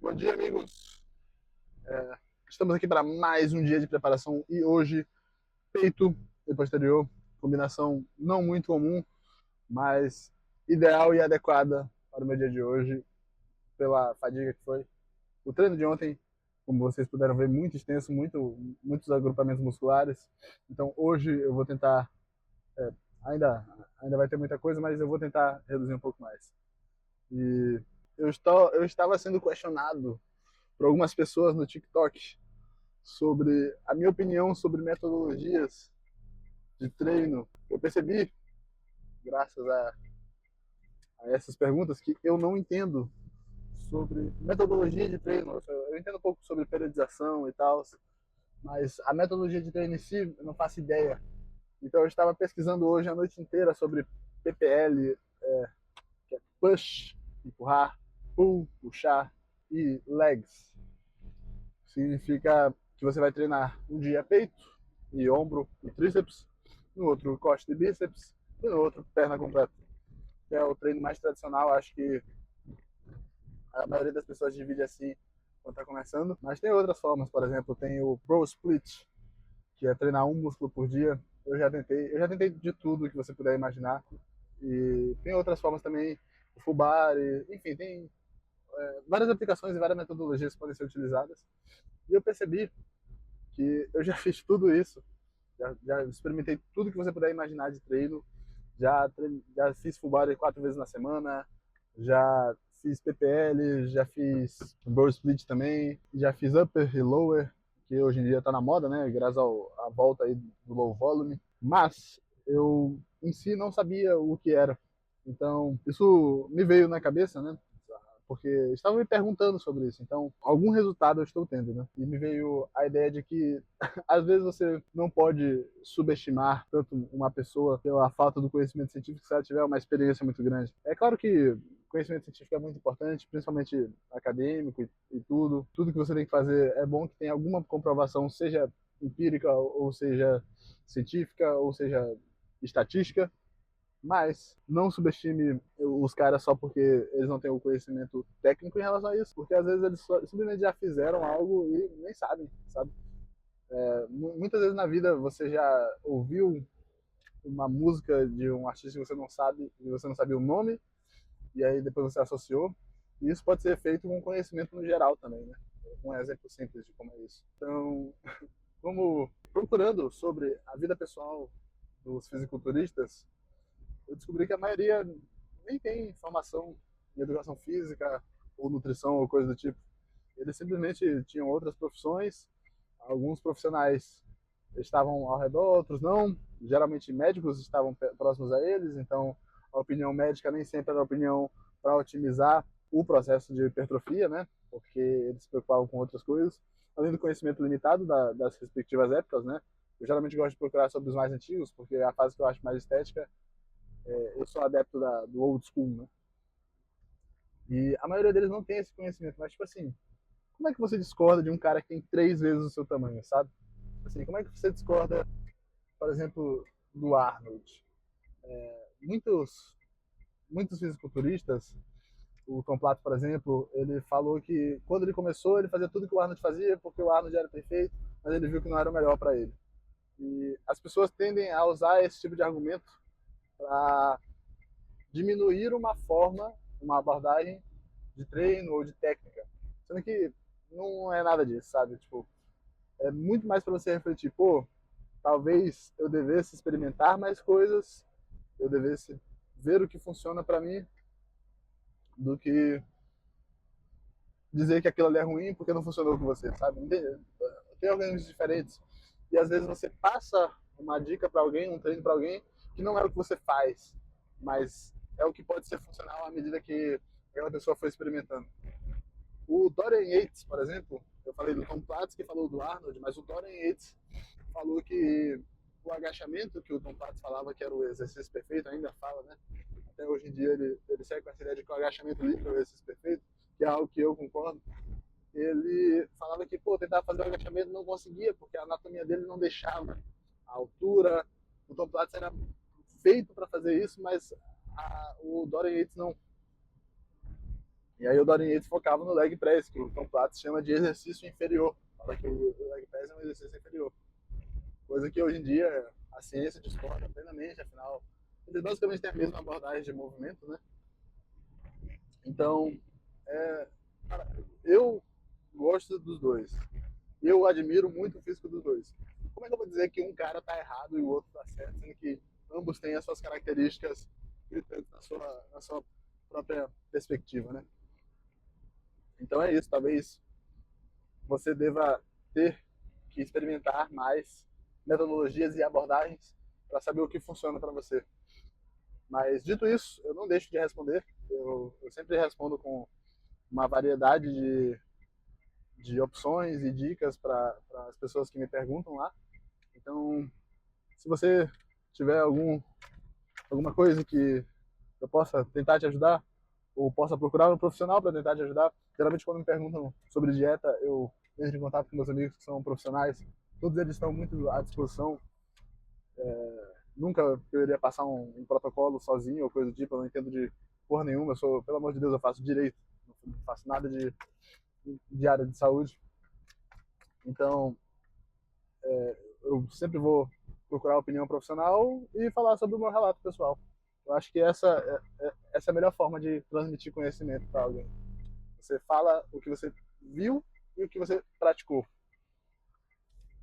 Bom dia, amigos. Estamos aqui para mais um dia de preparação e hoje peito e posterior, combinação não muito comum, mas ideal e adequada para o meu dia de hoje, pela fadiga que foi. O treino de ontem, como vocês puderam ver, muito extenso, muitos agrupamentos musculares. Então hoje eu vou tentar, ainda, ainda vai ter muita coisa, mas eu vou tentar reduzir um pouco mais. E eu estava sendo questionado por algumas pessoas no TikTok sobre a minha opinião sobre metodologias de treino. Eu percebi, graças a essas perguntas, que eu não entendo sobre metodologia de treino. Eu entendo um pouco sobre periodização e tal, mas a metodologia de treino em si eu não faço ideia. Então eu estava pesquisando hoje a noite inteira sobre PPL, que é push, empurrar, pull, puxar, e legs. Significa que você vai treinar um dia peito e ombro e tríceps, no outro costa e bíceps e no outro perna completa. Que é o treino mais tradicional, acho que a maioria das pessoas divide assim quando está começando. Mas tem outras formas, por exemplo, tem o Pro Split, que é treinar um músculo por dia. Eu já tentei de tudo que você puder imaginar. E tem outras formas também, o full body, enfim, tem várias aplicações e várias metodologias que podem ser utilizadas. E eu percebi que eu já fiz tudo isso, já experimentei tudo que você puder imaginar de treino, já fiz full body 4 vezes na semana, já fiz PPL, já fiz Burst Split também, já fiz Upper e Lower, que hoje em dia está na moda, né, graças à volta aí do low volume, mas eu em si não sabia o que era. Então, isso me veio na cabeça, né? Porque estavam me perguntando sobre isso. Então, algum resultado eu estou tendo, né? E me veio a ideia de que às vezes você não pode subestimar tanto uma pessoa pela falta do conhecimento científico se ela tiver uma experiência muito grande. É claro que conhecimento científico é muito importante, principalmente acadêmico e tudo. Tudo que você tem que fazer é bom que tenha alguma comprovação, seja empírica ou seja científica ou seja estatística, mas não subestime os caras só porque eles não têm o conhecimento técnico em relação a isso, porque às vezes eles simplesmente já fizeram algo e nem sabem, sabe? Muitas vezes na vida você já ouviu uma música de um artista que você não sabe, e você não sabia o nome, e aí depois você associou. E isso pode ser feito com conhecimento no geral também, né? Um exemplo simples de como é isso. Então, como procurando sobre a vida pessoal dos fisiculturistas, eu descobri que a maioria nem tem formação em educação física ou nutrição ou coisa do tipo. Eles simplesmente tinham outras profissões, alguns profissionais estavam ao redor, outros não. Geralmente médicos estavam próximos a eles, então a opinião médica nem sempre era a opinião para otimizar o processo de hipertrofia, né? Porque eles se preocupavam com outras coisas, além do conhecimento limitado das respectivas épocas, né? Eu geralmente gosto de procurar sobre os mais antigos, porque é a fase que eu acho mais estética. Eu sou adepto do old school, né? E a maioria deles não tem esse conhecimento, mas tipo assim, como é que você discorda de um cara que tem 3 vezes o seu tamanho, sabe? Assim, como é que você discorda, por exemplo, do Arnold? Muitos, muitos fisiculturistas, o Tom Plato, por exemplo, ele falou que quando ele começou, ele fazia tudo que o Arnold fazia porque o Arnold era perfeito, mas ele viu que não era o melhor para ele. E as pessoas tendem a usar esse tipo de argumento para diminuir uma forma, uma abordagem de treino ou de técnica. Sendo que não é nada disso, sabe? Tipo, é muito mais para você refletir, pô, talvez eu devesse experimentar mais coisas, eu devesse ver o que funciona para mim, do que dizer que aquilo ali é ruim porque não funcionou com você, sabe? Tem organismos diferentes. E às vezes você passa uma dica para alguém, um treino para alguém, que não é o que você faz, mas é o que pode ser funcional à medida que aquela pessoa foi experimentando. O Dorian Yates, por exemplo, eu falei do Tom Platz que falou do Arnold, mas o Dorian Yates falou que o agachamento, que o Tom Platz falava que era o exercício perfeito, ainda fala, né? Até hoje em dia ele segue com essa ideia de que o agachamento livre é o exercício perfeito, que é algo que eu concordo. Ele falava que, pô, tentava fazer o agachamento e não conseguia, porque a anatomia dele não deixava. A altura, o Tom Platz era feito para fazer isso, mas o Dorian Yates não. E aí o Dorian Yates focava no leg press, que o Tom Platz chama de exercício inferior. Fala que o leg press é um exercício inferior. Coisa que hoje em dia a ciência discorda plenamente, afinal, eles basicamente têm a mesma abordagem de movimento, né? Então, cara, eu gosto dos dois. Eu admiro muito o físico dos dois. Como é que eu vou dizer que um cara tá errado e o outro tá certo, sendo que ambos têm as suas características gritantes na sua própria perspectiva, né? Então é isso, talvez você deva ter que experimentar mais metodologias e abordagens para saber o que funciona para você. Mas dito isso, eu não deixo de responder. Eu sempre respondo com uma variedade de opções e dicas para as pessoas que me perguntam lá. Então, se você tiver alguma coisa que eu possa tentar te ajudar, ou possa procurar um profissional para tentar te ajudar, geralmente quando me perguntam sobre dieta, eu entro em contato com meus amigos que são profissionais. Todos eles estão muito à disposição. Nunca eu iria passar um protocolo sozinho ou coisa do tipo, eu não entendo de porra nenhuma. Eu sou, pelo amor de Deus, eu faço direito, não faço nada de área de saúde. Então, eu sempre vou procurar a opinião profissional e falar sobre o meu relato pessoal. Eu acho que essa é a melhor forma de transmitir conhecimento para alguém. Você fala o que você viu e o que você praticou.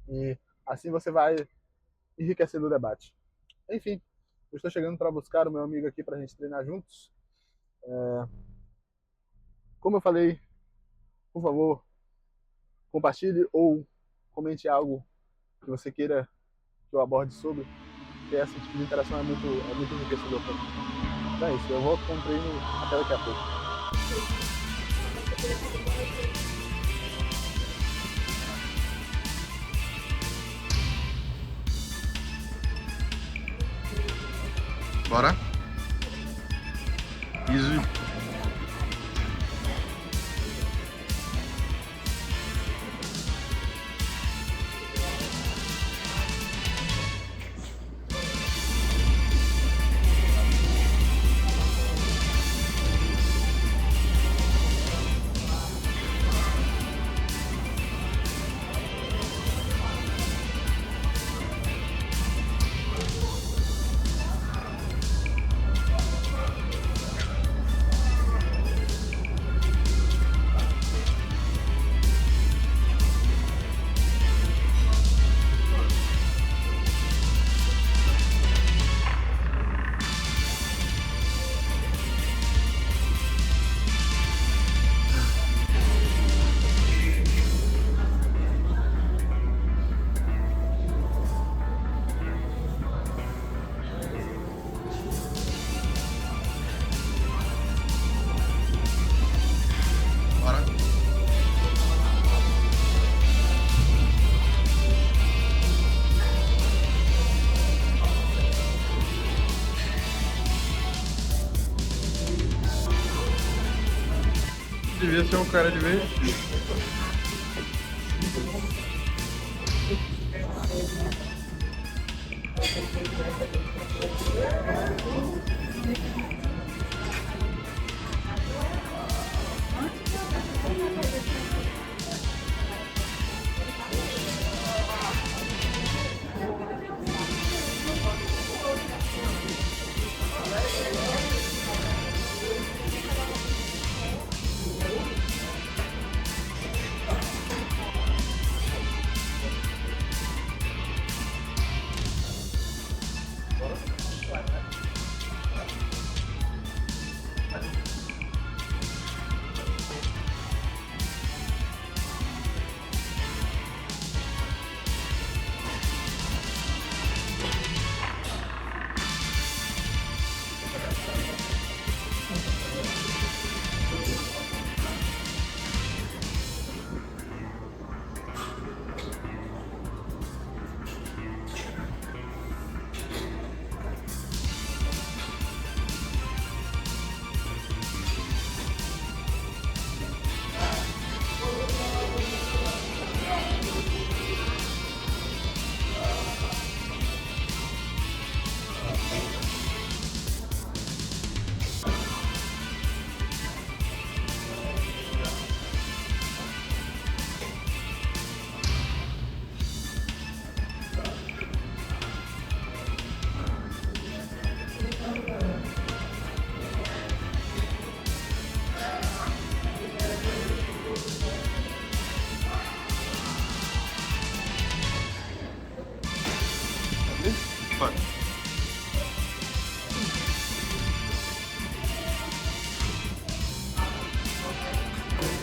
E assim você vai enriquecendo o debate. Enfim, eu estou chegando para buscar o meu amigo aqui para a gente treinar juntos. Como eu falei, por favor, compartilhe ou comente algo que você queira que eu aborde sobre, porque esse tipo de interação é muito enriquecedor para mim. Então é isso, eu volto com o treino até daqui a pouco. Bora? Easy. Devia ser um cara de vez.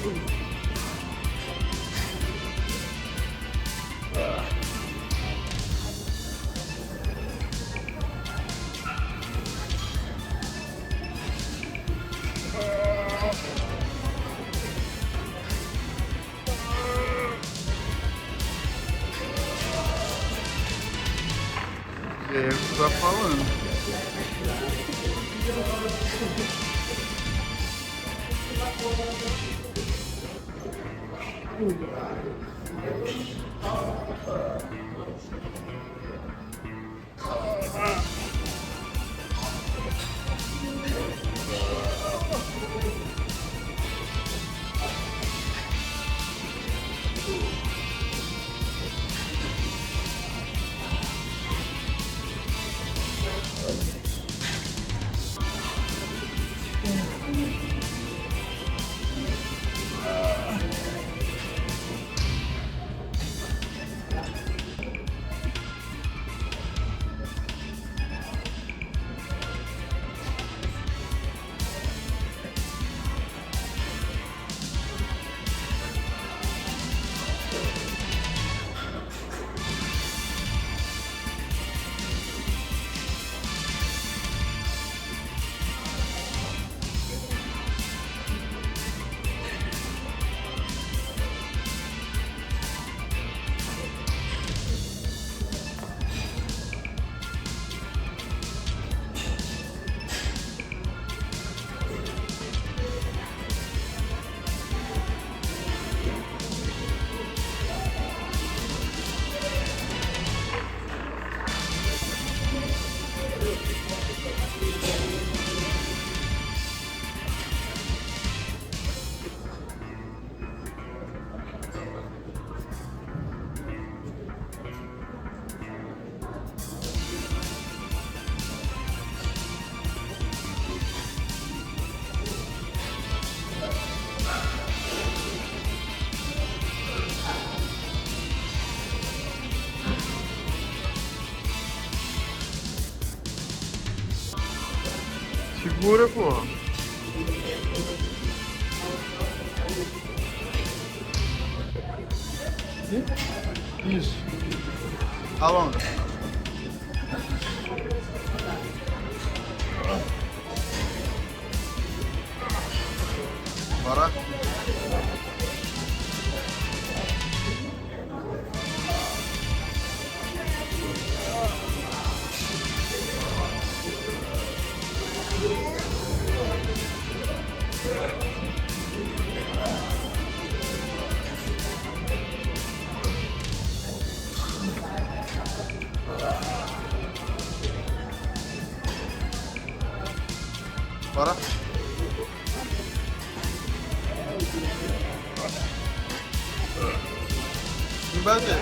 E aí, você tá falando. Segura, porra. Isso. Alonga. Bora. Bora. Me bater.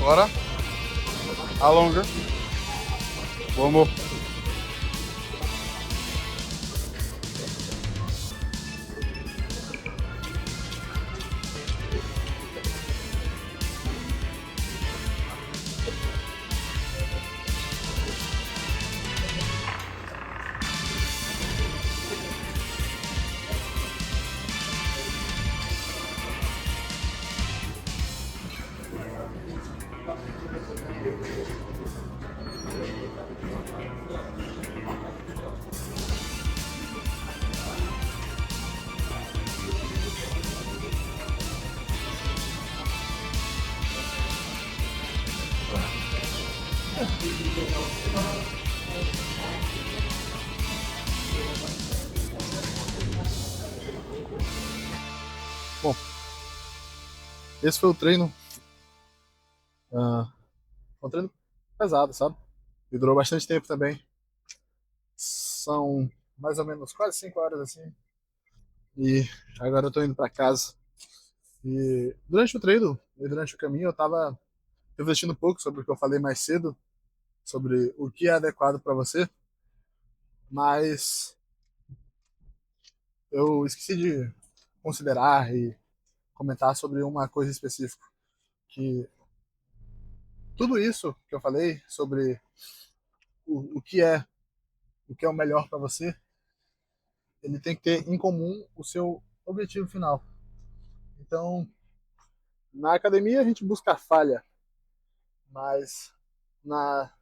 Bora. Alonga. Vamos. Bom, esse foi o treino. Foi um treino pesado, sabe? E durou bastante tempo também. São mais ou menos quase 5 horas assim. E agora eu tô indo para casa. E durante o treino, e durante o caminho, eu tava refletindo um pouco sobre o que eu falei mais cedo, sobre o que é adequado para você, mas eu esqueci de considerar e comentar sobre uma coisa específica, que tudo isso que eu falei sobre o que é o melhor para você, ele tem que ter em comum o seu objetivo final. Então, na academia a gente busca a falha, mas na,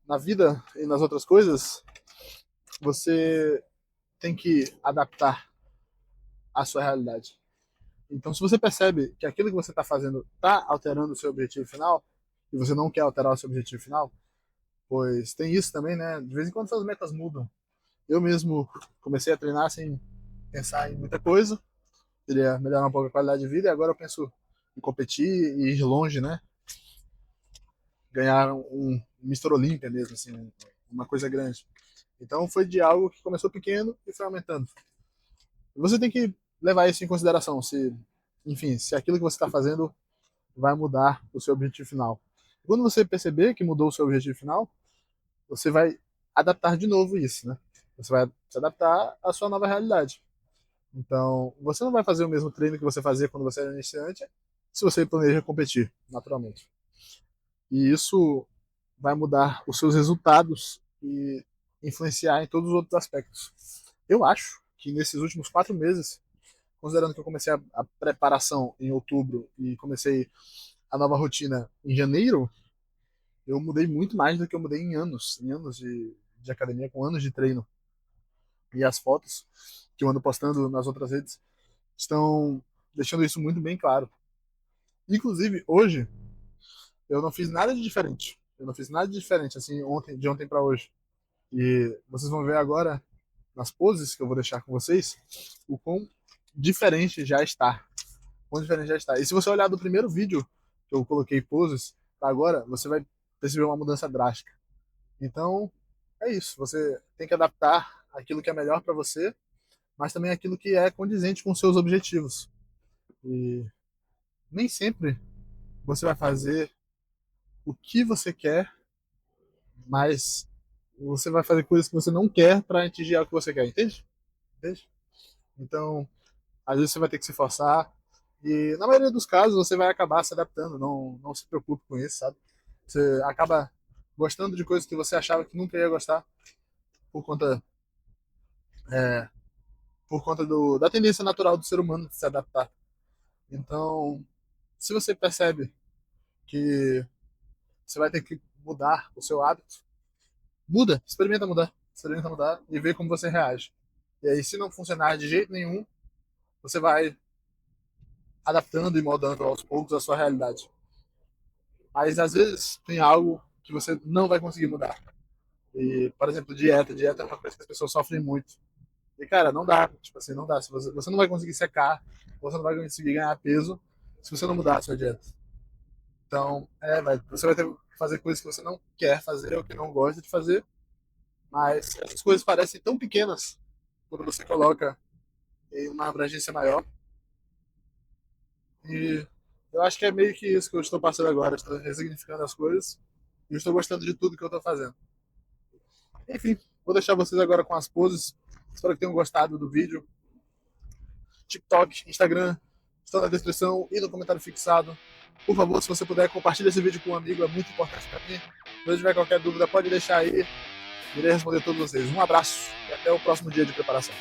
na vida e nas outras coisas, você tem que adaptar a sua realidade. Então, se você percebe que aquilo que você está fazendo está alterando o seu objetivo final, e você não quer alterar o seu objetivo final, pois tem isso também, né? De vez em quando suas metas mudam. Eu mesmo comecei a treinar sem pensar em muita coisa, queria melhorar um pouco a qualidade de vida, e agora eu penso em competir e ir longe, né? Ganhar um Mr. Olímpia mesmo, assim, uma coisa grande. Então foi de algo que começou pequeno e foi aumentando. Você tem que levar isso em consideração, enfim, se aquilo que você está fazendo vai mudar o seu objetivo final. Quando você perceber que mudou o seu objetivo final, você vai adaptar de novo isso, né? Você vai se adaptar à sua nova realidade. Então, você não vai fazer o mesmo treino que você fazia quando você era iniciante, se você planeja competir, naturalmente. E isso vai mudar os seus resultados e influenciar em todos os outros aspectos. Eu acho que nesses últimos 4 meses, considerando que eu comecei a preparação em outubro e comecei a nova rotina em janeiro, eu mudei muito mais do que eu mudei em anos de academia, com anos de treino. E as fotos que eu ando postando nas outras redes estão deixando isso muito bem claro. Inclusive, hoje, eu não fiz nada de diferente. Eu não fiz nada de diferente, assim, de ontem para hoje. E vocês vão ver agora, nas poses que eu vou deixar com vocês, o quão diferente já está. Quão diferente já está. E se você olhar do primeiro vídeo que eu coloquei poses, pra agora, você vai perceber uma mudança drástica. Então, é isso. Você tem que adaptar aquilo que é melhor para você, mas também aquilo que é condizente com seus objetivos. E nem sempre você vai fazer o que você quer, mas você vai fazer coisas que você não quer para atingir algo que você quer, entende? Entende? Então, às vezes você vai ter que se forçar e na maioria dos casos você vai acabar se adaptando, não se preocupe com isso, sabe? Você acaba gostando de coisas que você achava que nunca ia gostar por conta é, da tendência natural do ser humano de se adaptar. Então, se você percebe que você vai ter que mudar o seu hábito, experimenta mudar e vê como você reage. E aí, se não funcionar de jeito nenhum, você vai adaptando e moldando aos poucos a sua realidade. Mas às vezes tem algo que você não vai conseguir mudar. E, por exemplo, dieta. Dieta é uma coisa que as pessoas sofrem muito. E, cara, não dá. Tipo assim, não dá. Você não vai conseguir secar, você não vai conseguir ganhar peso se você não mudar a sua dieta. Então, você vai ter que fazer coisas que você não quer fazer ou que não gosta de fazer. Mas essas coisas parecem tão pequenas quando você coloca em uma abrangência maior. E eu acho que é meio que isso que eu estou passando agora. Estou ressignificando as coisas e eu estou gostando de tudo que eu estou fazendo. Enfim, vou deixar vocês agora com as poses. Espero que tenham gostado do vídeo. TikTok, Instagram, estão na descrição e no comentário fixado. Por favor, se você puder, compartilhe esse vídeo com um amigo, é muito importante para mim. Se tiver qualquer dúvida, pode deixar aí. Irei responder todos vocês. Um abraço e até o próximo dia de preparação.